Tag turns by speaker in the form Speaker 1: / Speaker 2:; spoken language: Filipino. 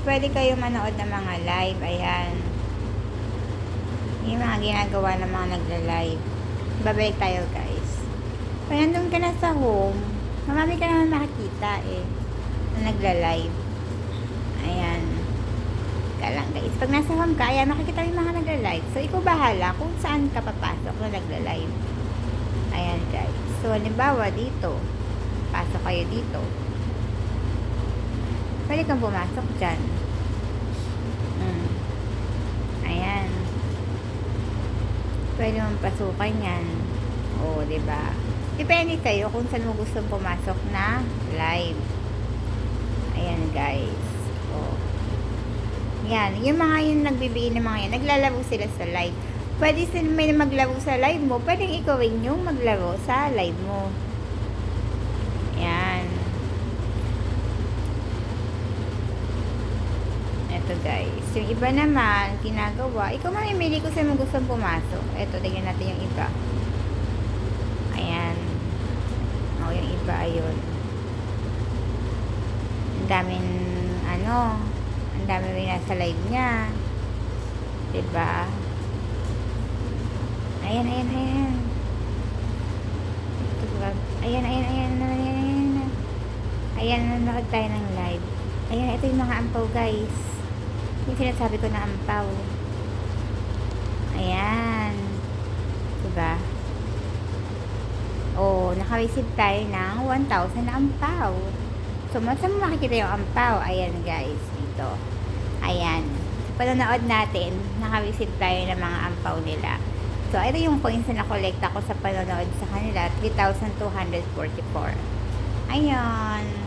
Speaker 1: pwede kayo manood ng mga live. Ayan. Yung mga ginagawa ng mga nagla-live. Babalik tayo, guys. Kung nandun ka na sa home, marami ka naman makikita na nagla-live. Ayan. Ka lang, guys. Pag nasa home ka, ayan, makikita mo yung mga nagla-live. So, ikaw bahala kung saan ka papasok na nagla-live. Ayan, guys. So, halimbawa, dito. Pasok kayo dito. Pwede kang pumasok dyan. Ayan. Pwede mong pasukan yan. O, diba? Depende kayo kung saan mo gusto pumasok na live. Ayan, guys. O. Yan. Yung mga yung nagbibigay ng mga yan, naglalaro sila sa live. Pwede sila may maglaro sa live mo. Pwede ikaw rin yung maglaro sa live mo. Yan. Ito, guys. Yung iba naman, ginagawa, ikaw mamimili kung saan mo gusto pumasok. Ito, tignan natin yung iba. Ayan. O, yung iba, ayun. Ang daming, ang dami rin nasa live niya. Diba? Ayan, ayan, ayan. Ito, ayan, ayan, ayan, ayan. Ayan, nanonood tayo ng live. Ayan, ito yung mga ampaw, guys. Yung sinasabi ko na ampaw. Ayan. Diba? Oh, naka-receive tayo ng 1,000 na ampaw. So, saan mo makikita yung ampaw? Ayan, guys. Dito. Ayan. Panonood natin, naka-receive tayo ng mga ampaw nila. So, ito yung coins na nakolekta ko sa panonood sa kanila. 3,244. Ayan.